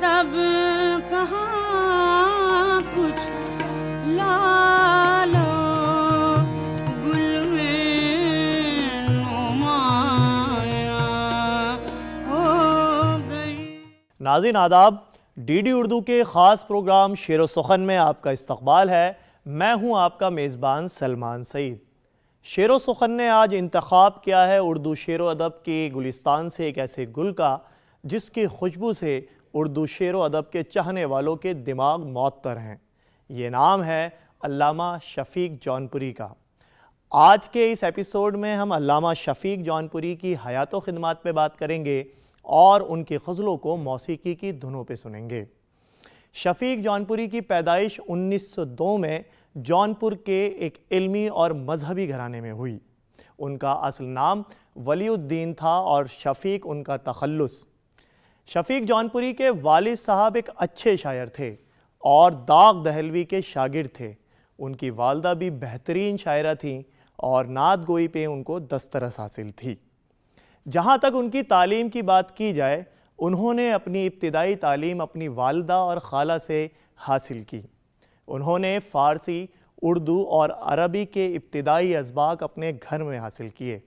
सब कहाँ कुछ लालो गुल में नुमाया हो गई। नाज़रीन आदाब, डीडी उर्दू के ख़ास प्रोग्राम शेर व सुखन में आपका इस्तकबाल है। मैं हूं आपका मेज़बान सलमान सईद। शेर व सुखन ने आज इंतखाब किया है उर्दू शेर व अदब के गुलिस्तान से एक ऐसे गुल का जिसकी खुशबू से उर्दू शेर व अदब के चाहने वालों के दिमाग मअत्तर हैं। ये नाम है अल्लामा शफ़ीक जौनपुरी का। आज के इस एपिसोड में हम अल्लामा शफ़ीक जौनपुरी की हयात व खिदमात पे बात करेंगे और उनकी ग़ज़लों को मौसीकी की धुनों पे सुनेंगे। शफ़ीक जौनपुरी की पैदाइश 1902 में जौनपुर के एक इल्मी और मजहबी घराने में हुई। उनका असल नाम वलीउद्दीन था और शफ़ीक उनका तखल्लुस। शफ़ीक जौनपुरी के वालिद साहब एक अच्छे शायर थे और दाग दहलवी के शागिर्द थे। उनकी वालदा भी बेहतरीन शायरा थीं और नात गोई पे उनको दस्तरस हासिल थी। जहाँ तक उनकी तालीम की बात की जाए, उन्होंने अपनी इब्तिदाई तालीम अपनी वालदा और खाला से हासिल की। उन्होंने फ़ारसी, उर्दू और अरबी के इब्तिदाई असबाक अपने घर में हासिल किए।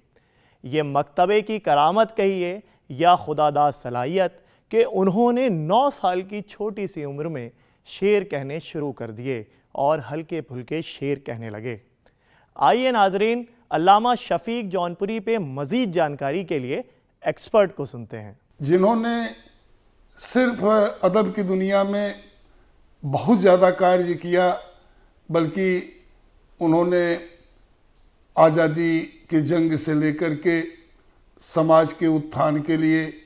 ये मकतबे की करामत कहिए या खुदादाद सलाहियत कि उन्होंने 9 साल की छोटी सी उम्र में शेर कहने शुरू कर दिए और हल्के फुल्के शेर कहने लगे। आइए नाजरीन, अल्लामा शफ़ीक जौनपुरी पे मज़ीद जानकारी के लिए एक्सपर्ट को सुनते हैं, जिन्होंने सिर्फ अदब की दुनिया में बहुत ज़्यादा कार्य किया, बल्कि उन्होंने आज़ादी की जंग से लेकर के समाज के उत्थान के लिए,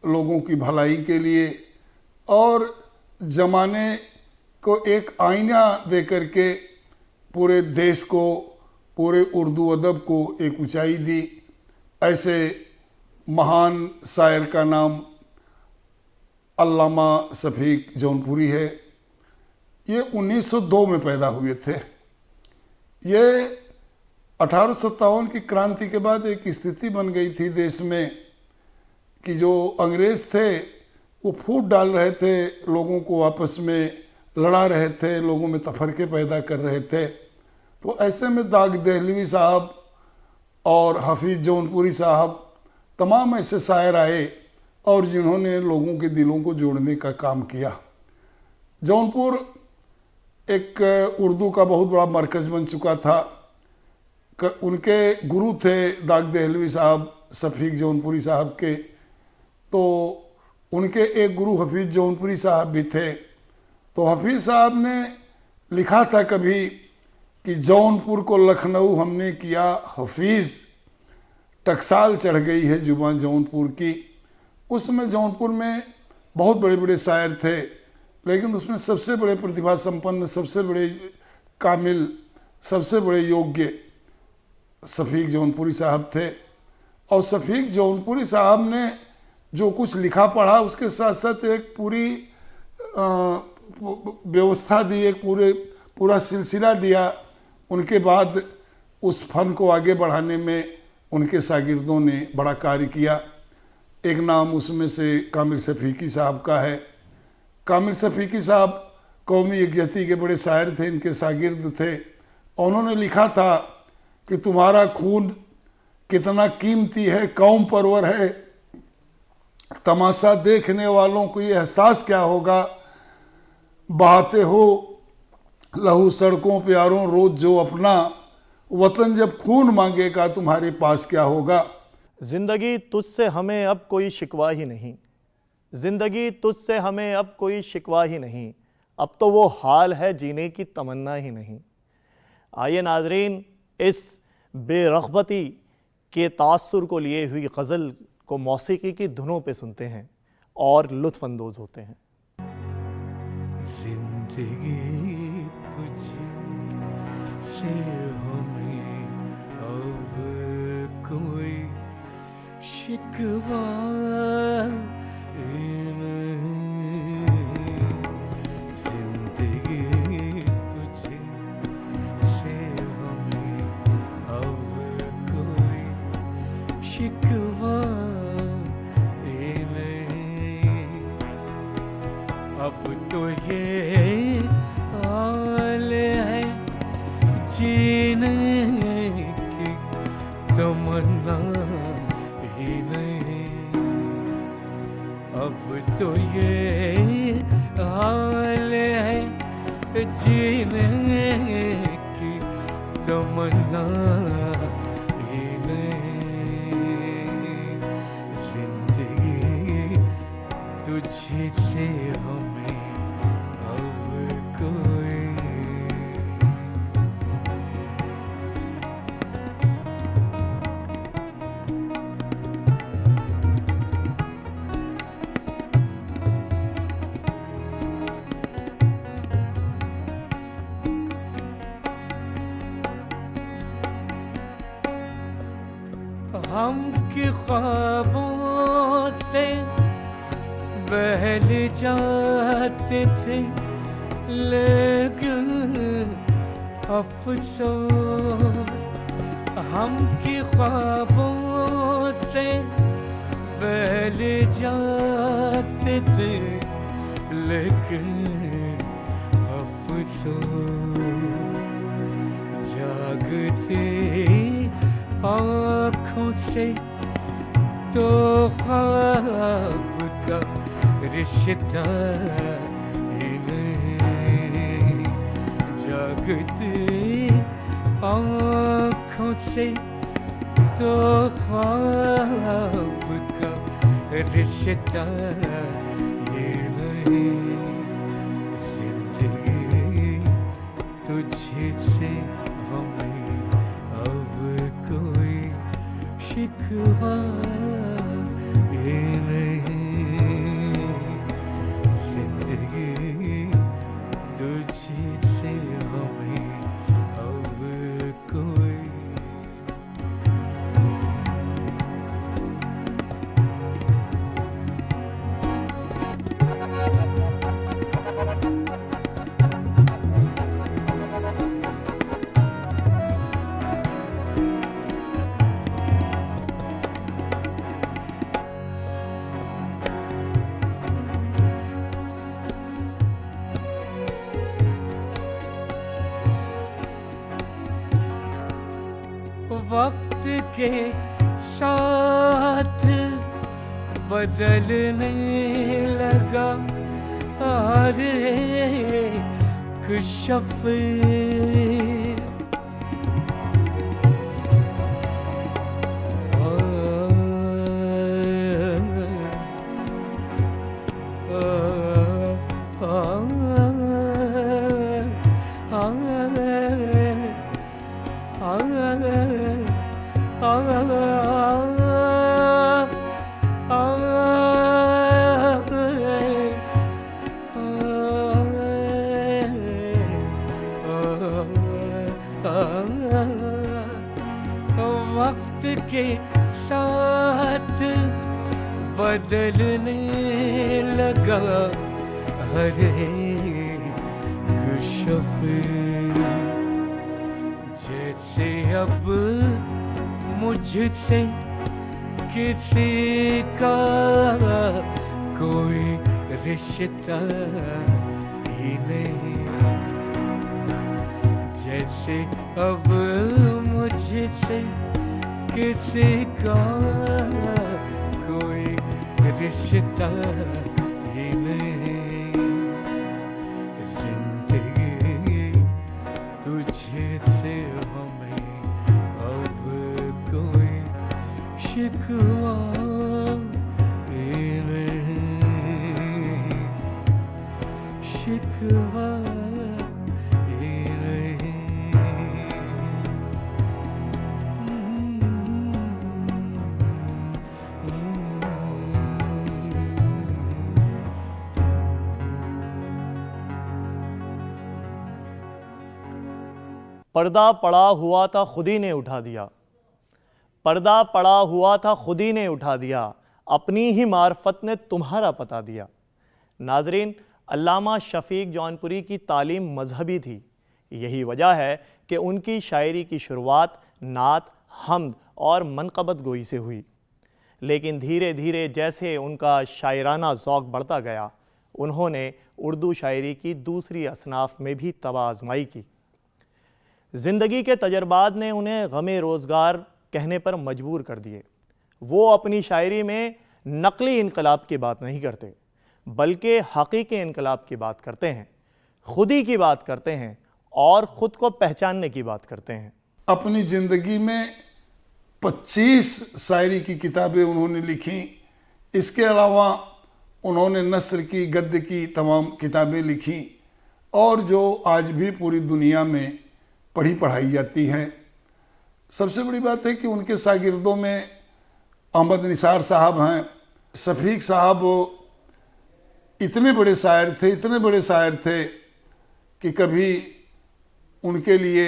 लोगों की भलाई के लिए और ज़माने को एक आईना दे कर के पूरे देश को, पूरे उर्दू अदब को एक ऊंचाई दी। ऐसे महान शायर का नाम अल्लामा शफ़ीक जौनपुरी है। ये 1902 में पैदा हुए थे। ये 1857 की क्रांति के बाद एक स्थिति बन गई थी देश में कि जो अंग्रेज़ थे वो फूट डाल रहे थे, लोगों को आपस में लड़ा रहे थे, लोगों में तफरके पैदा कर रहे थे। तो ऐसे में दाग दहलवी साहब और हफीज़ जौनपुरी साहब, तमाम ऐसे शायर आए और जिन्होंने लोगों के दिलों को जोड़ने का काम किया। जौनपुर एक उर्दू का बहुत बड़ा मरकज़ बन चुका था। उनके गुरु थे दाग दहलवी साहब शफ़ीक जौनपुरी साहब के, तो उनके एक गुरु हफीज़ जौनपुरी साहब भी थे। तो हफीज़ साहब ने लिखा था कभी कि जौनपुर को लखनऊ हमने किया हफीज़, टकसाल चढ़ गई है जुबान जौनपुर की। उसमें जौनपुर में बहुत बड़े बड़े शायर थे, लेकिन उसमें सबसे बड़े प्रतिभा संपन्न, सबसे बड़े कामिल, सबसे बड़े योग्य शफ़ीक जौनपुरी साहब थे। और शफ़ीक जौनपुरी साहब ने जो कुछ लिखा पढ़ा, उसके साथ साथ एक पूरी व्यवस्था दी, एक पूरा सिलसिला दिया। उनके बाद उस फन को आगे बढ़ाने में उनके शागिर्दों ने बड़ा कार्य किया। एक नाम उसमें से कामिल शफ़ीकी साहब का है। कामिल शफ़ीकी साहब कौमी यकजहती के बड़े शायर थे, इनके शागिर्द थे। उन्होंने लिखा था कि तुम्हारा खून कितना कीमती है, कौम परवर है, तमाशा देखने वालों को ये एहसास क्या होगा, बहाते हो लहू सड़कों पे यारों रोज जो अपना, वतन जब खून मांगेगा तुम्हारे पास क्या होगा। ज़िंदगी तुझसे हमें अब कोई शिकवा ही नहीं, ज़िंदगी तुझसे हमें अब कोई शिकवा ही नहीं, अब तो वो हाल है जीने की तमन्ना ही नहीं। आइए नाजरीन, इस बेरग़बती के तासुर को लिए हुई गज़ल को मौसीकी की धुनों पे सुनते हैं और लुत्फ़ अंदोज़ होते हैं। जिंदगी तुझसे हमें अब कोई शिकवा नहीं, जिंदगी तुझसे हमें अब कोई शिकवा नहीं। अब तो ये हाल है जीने की तमन्ना ही नहीं। अब तो ये हाल है जीने की तमन्ना ही नहीं। जिंदगी तुझे से हमें अब कोई हम के ख्वाबों से बहल जाते थे, लेकिन अफसोस हम के ख्वाबों से बहल जाते थे, लेकिन अफसोस जागते आँखों से तो ख्वाब का रिश्ता ही नहीं। जागते आँखों से तो ख्वाब का रिश्ता ये नहीं। जिंदगी तुझे से हमें अब कोई शिकवा ये नहीं। जिंदगी तुझे से हमें अब कोई वक्त के साथ बदलने लगा हर एक शफ़्क़। वक्त के साथ बदलने लगा हर एक शफ़्क़। जैसे अब मुझसे किसी का कोई रिश्ता ही नहीं। जैसे अब मुझसे किसी का कोई रिश्ता ही नहीं। जिंदगी तुझे से हमें अब कोई शिकवा ही नहीं। शिकवा ही नहीं। पर्दा पड़ा हुआ था खुद ही ने उठा दिया। पर्दा पड़ा हुआ था खुद ही ने उठा दिया, अपनी ही मार्फत ने तुम्हारा पता दिया। नाजरीन, अल्लामा शफीक जौनपुरी की तालीम मजहबी थी। यही वजह है कि उनकी शायरी की शुरुआत नात, हम्द और मनक़बत गोई से हुई। लेकिन धीरे धीरे जैसे उनका शायराना ज़ौक़ बढ़ता गया, उन्होंने उर्दू शायरी की दूसरी असनाफ में भी तबाह आजमाई की। ज़िंदगी के तजर्बात ने उन्हें गमे रोज़गार कहने पर मजबूर कर दिए। वो अपनी शायरी में नकली इनकलाब की बात नहीं करते, बल्कि हकीकी इनकलाब की बात करते हैं, खुदी की बात करते हैं और ख़ुद को पहचानने की बात करते हैं। अपनी ज़िंदगी में 25 शायरी की किताबें उन्होंने लिखी। इसके अलावा उन्होंने नस्र की, गद्य की तमाम किताबें लिखी और जो आज भी पूरी दुनिया में पढ़ी पढ़ाई जाती हैं। सबसे बड़ी बात है कि उनके शागिर्दों में अहमद निसार साहब हैं। शफीक साहब इतने बड़े शायर थे कि कभी उनके लिए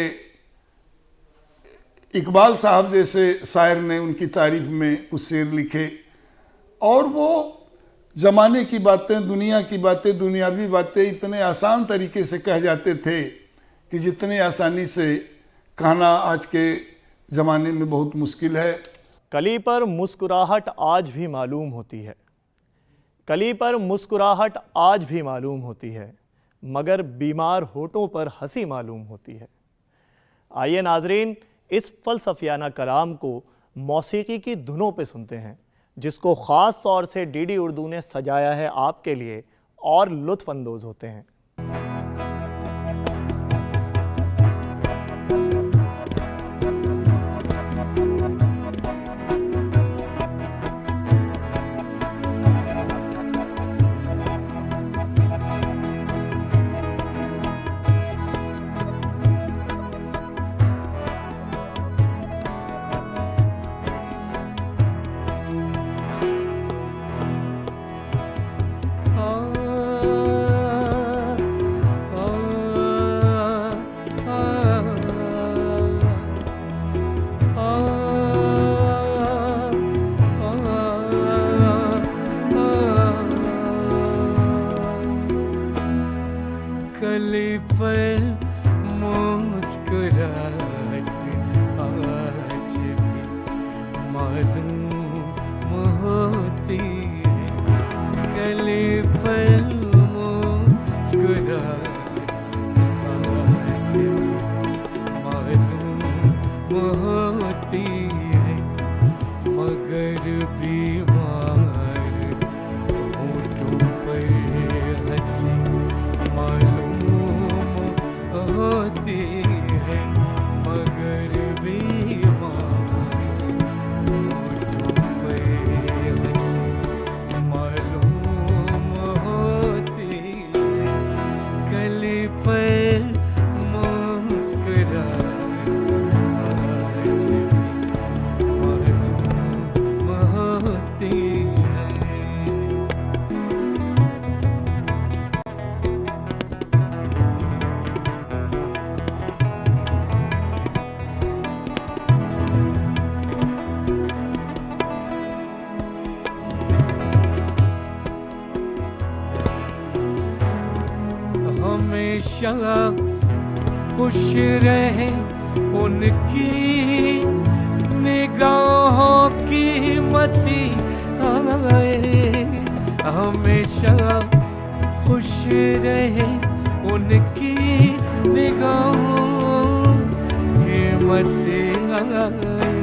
इकबाल साहब जैसे शायर ने उनकी तारीफ में कुछ शेर लिखे। और वो ज़माने की बातें, दुनिया की बातें, दुनियावी बातें इतने आसान तरीके से कह जाते थे कि जितने आसानी से कहना आज के ज़माने में बहुत मुश्किल है। कली पर मुस्कुराहट आज भी मालूम होती है, कली पर मुस्कुराहट आज भी मालूम होती है, मगर बीमार होठों पर हंसी मालूम होती है। आइए नाजरीन, इस फ़लसफ़ियाना कलाम को मौसीकी की धुनों पे सुनते हैं, जिसको ख़ास तौर से डीडी उर्दू ने सजाया है आपके लिए, और लुत्फ़ अंदोज़ होते हैं। कली पर मुस्कुराहट आज भी मालूम होती है। कली पर मुस्कुराहट आज भी मालूम होती है, मगर बीमार होठों पर हंसी मालूम होती है, मगर बीमार होठों पर हंसी मालूम होती है। कली पर मुस्कुराहट आज भी मालूम होती है। हमेशा खुश रहे उनकी निगाहों की मती आए, हमेशा खुश रहे उनकी निगाहों की मती आए।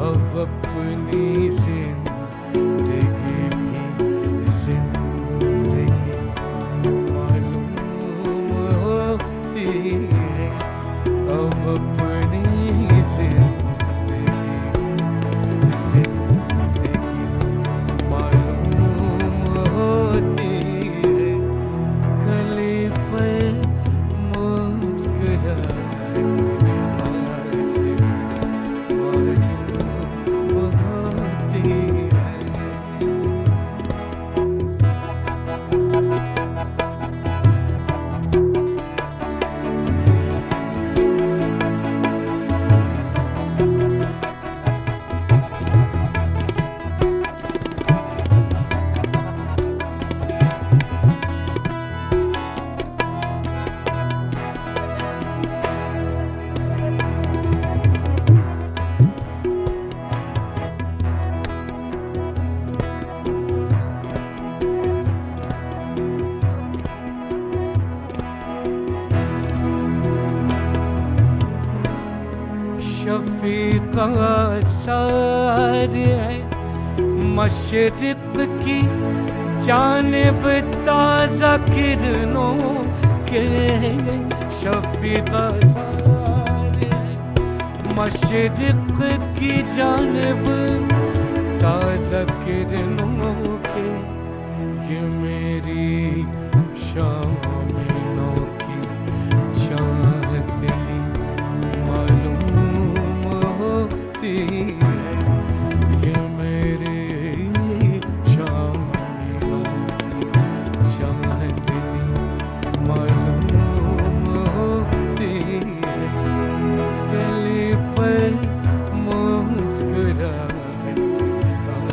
अब अपनी जिंदगी भी जिंदगी मालूम होती है। अब अपनी जिंदगी जिंदगी मालूम होती है। कली पर मुस्कुराहट आज भी मालूम होती का सार है, मशरिक़ की जानिब ताज़ा किरणों के शफ़ीक़ा सार है, मशरिक़ की जानिब ताज़ा किरणों के, ये मेरी शामिलों की चाहतली मालूम होती है, ये मेरे शामिलों की चाहतली मालूम होती है, गली पर मुस्कुराहट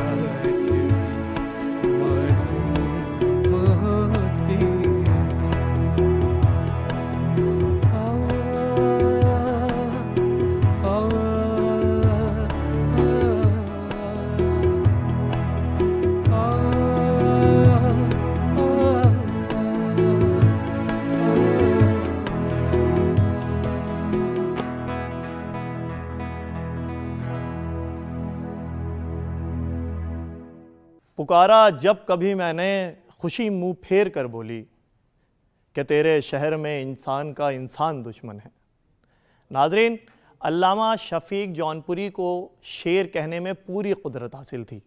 आज भी मालूम होती है। पुकारा जब कभी मैंने खुशी मुंह फेर कर बोली कि तेरे शहर में इंसान का इंसान दुश्मन है। नाज़रीन, अल्लामा शफ़ीक जौनपुरी को शेर कहने में पूरी कुदरत हासिल थी।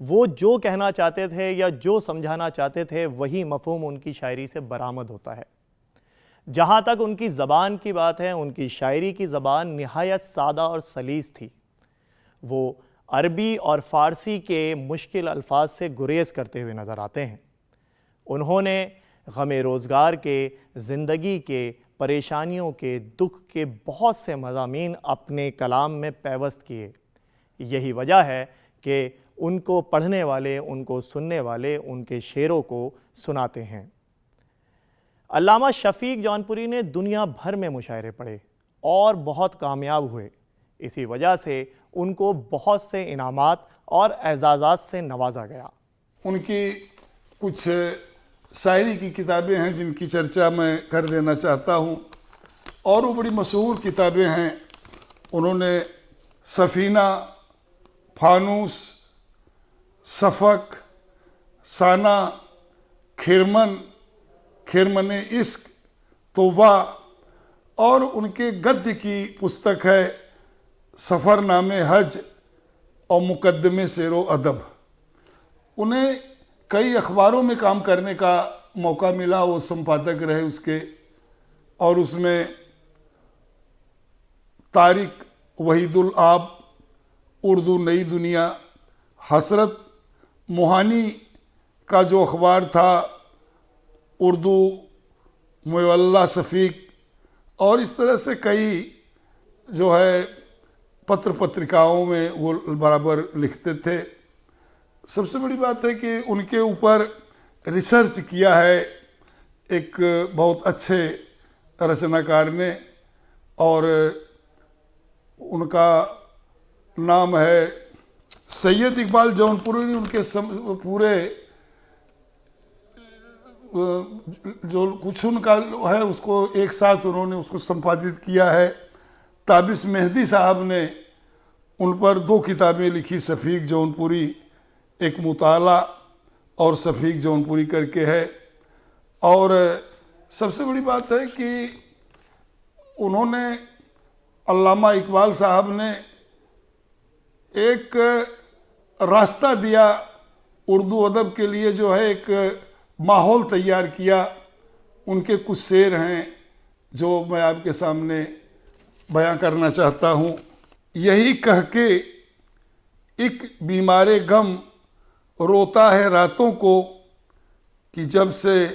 वो जो कहना चाहते थे या जो समझाना चाहते थे वही मफ़हूम उनकी शायरी से बरामद होता है। जहाँ तक उनकी ज़बान की बात है, उनकी शायरी की ज़बान निहायत सादा और सलीस थी। वो अरबी और फ़ारसी के मुश्किल अल्फाज से गुरेज़ करते हुए नज़र आते हैं। उन्होंने ग़मे रोज़गार के, ज़िंदगी के, परेशानियों के, दुख के बहुत से मज़ामीन अपने कलाम में पैवस्त किए। यही वजह है कि उनको पढ़ने वाले, उनको सुनने वाले उनके शेरों को सुनाते हैं। अल्लामा शफ़ीक जौनपुरी ने दुनिया भर में मुशायरे पढ़े और बहुत कामयाब हुए। इसी वजह से उनको बहुत से इनामात और एजाज़ात से नवाजा गया। उनकी कुछ शायरी की किताबें हैं जिनकी चर्चा मैं कर देना चाहता हूँ, और वो बड़ी मशहूर किताबें हैं। उन्होंने सफ़ीना, फानूस, सफ़क, साना, खिरमन, खिरमने इश्क, तोबा, और उनके गद्य की पुस्तक है सफ़रनामे हज और मुकद्दमे शेरो अदब। उन्हें कई अखबारों में काम करने का मौका मिला, वो संपादक रहे उसके, और उसमें तारिक वहीदुल आब, उर्दू नई दुनिया, हसरत मोहानी का जो अखबार था, उर्दू मुवल्ला शफ़ीक, और इस तरह से कई जो है पत्र पत्रिकाओं में वो बराबर लिखते थे। सबसे बड़ी बात है कि उनके ऊपर रिसर्च किया है एक बहुत अच्छे रचनाकार ने, और उनका नाम है सैयद इकबाल जौनपुरी ने। उनके पूरे जो कुछ उनका है उसको एक साथ उन्होंने उसको संपादित किया है। ताबिस मेहदी साहब ने उन पर 2 किताबें लिखी, शफ़ीक जौनपुरी, एक मुताला और शफ़ीक जौनपुरी करके है। और सबसे बड़ी बात है कि उन्होंने, अल्लामा इकबाल साहब ने एक रास्ता दिया उर्दू अदब के लिए, जो है एक माहौल तैयार किया। उनके कुछ शेर हैं जो मैं आपके सामने बयां करना चाहता हूँ। यही कह के एक बीमारे गम रोता है रातों को, कि जब से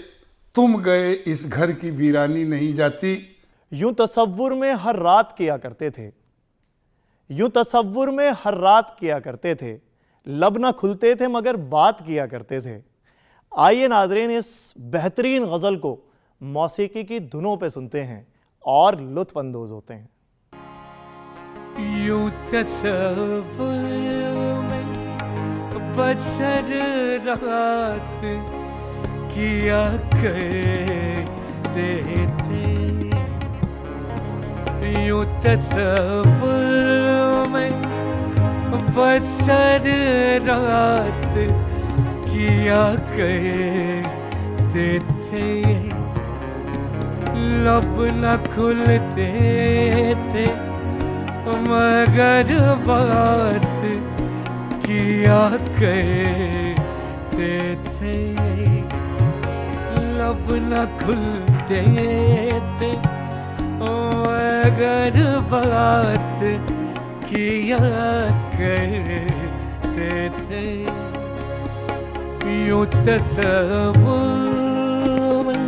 तुम गए इस घर की वीरानी नहीं जाती। यूं तसव्वुर में हर रात किया करते थे, यूं तसव्वुर में हर रात किया करते थे, लब ना खुलते थे मगर बात किया करते थे। आइए नाज़रीन, इस बेहतरीन गज़ल को मौसीकी की धुनों पे सुनते हैं और लुत्फ़ अंदोज़ होते हैं। यूं तसव्वुर में बसर रात किया करते थे, यूं तसव्वुर में बसर रात किया करते थे, लब न खुलते थे मगर बात किया करते थे, लब न खुलते थे मगर बात किया करते थे। यूं तस्वुर में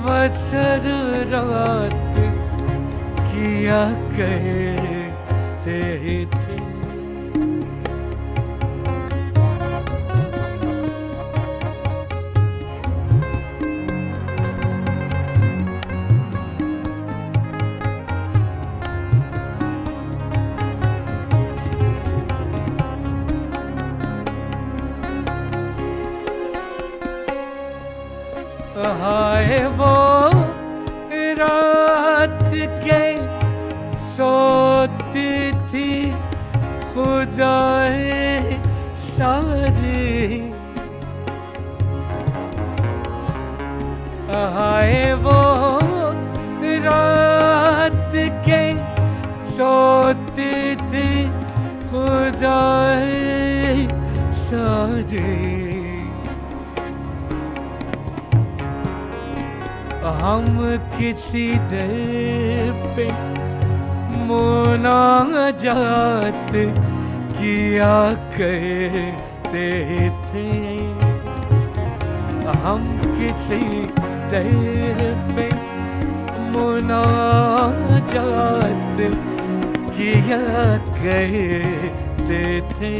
बसर रात किया करते थे। हाय वो रात के सोती थी खुदाए सारी, हाय वो रात के सोती थी खुदाए सारी। हम किसी दर पे मुनाजात किया करते थे, हम किसी दर पे मुनाजात किया करते थे।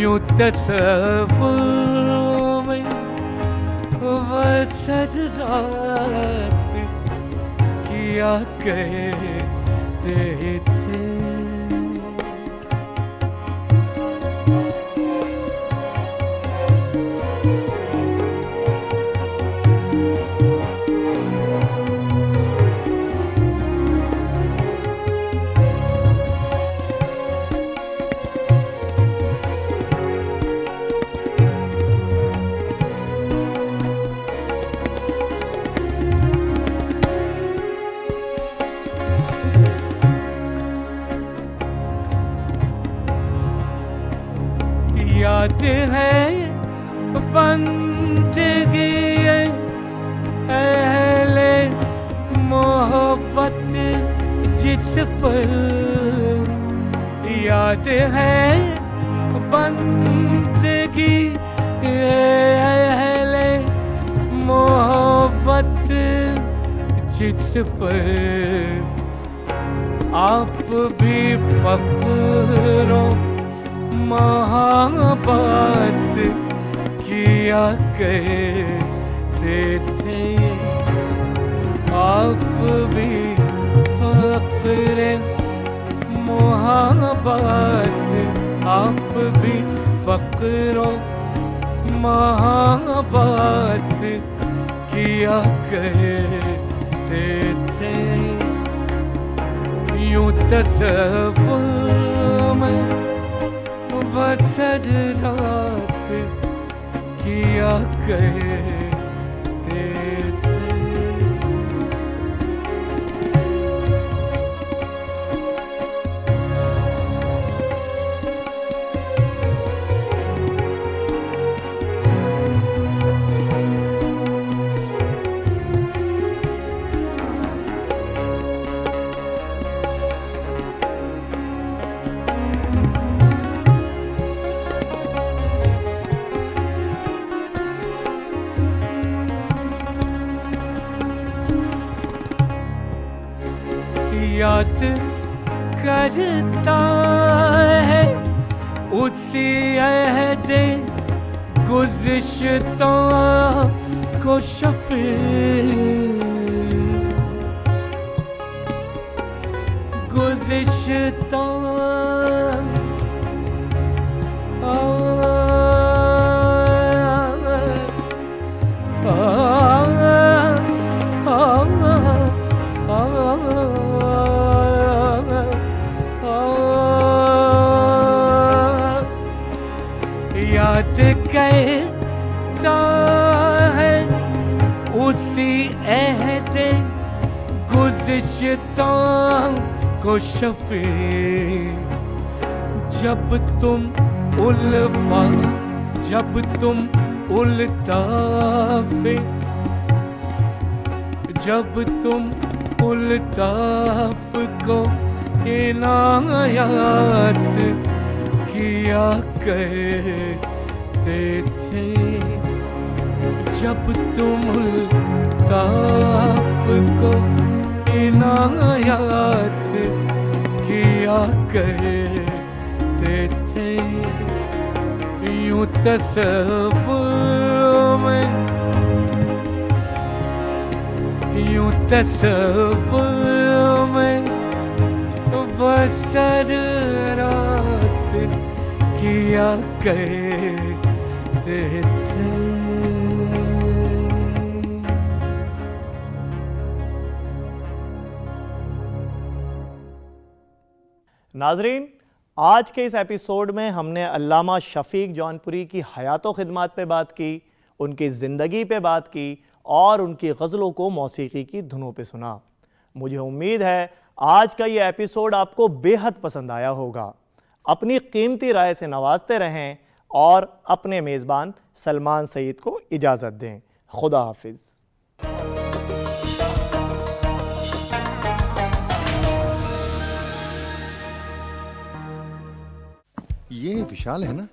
यूं तस्वुर में बसर रात किया करते थे। याद है बंदगी अहले मोहब्बत जिस पर, याद है बंदगी अहले मोहब्बत जिस पर आप भी फक्रों मोहब्बत किया करते थे। आप भी फक्र मोहब्बत, आप भी फक्र मोहब्बत किया करते थे। यूं तस्वुर में बसर रात किया करते थे। याद करता है उसी अहद गुज़िश्ता को शफ़ीर, गुज़िश्ता याद करता है उसी अहद गुज़िश्ता को शफी, जब तुम उल्ताफे, जब तुम उल्ताफ को इनायत किया करते थे, जब तुम उल्ताफ को इनायत किया करते थे। यूं तसव्वुर में बसर रात किया करते थे। नाजरीन, आज के इस एपिसोड में हमने अल्लामा शफीक जौनपुरी की हयातो खिदमत पे बात की, उनकी ज़िंदगी पे बात की और उनकी गज़लों को मौसीकी की धुनों पे सुना। मुझे उम्मीद है आज का ये एपिसोड आपको बेहद पसंद आया होगा। अपनी कीमती राय से नवाजते रहें और अपने मेज़बान सलमान सईद को इजाज़त दें। खुदा हाफिज़। ये विशाल है ना,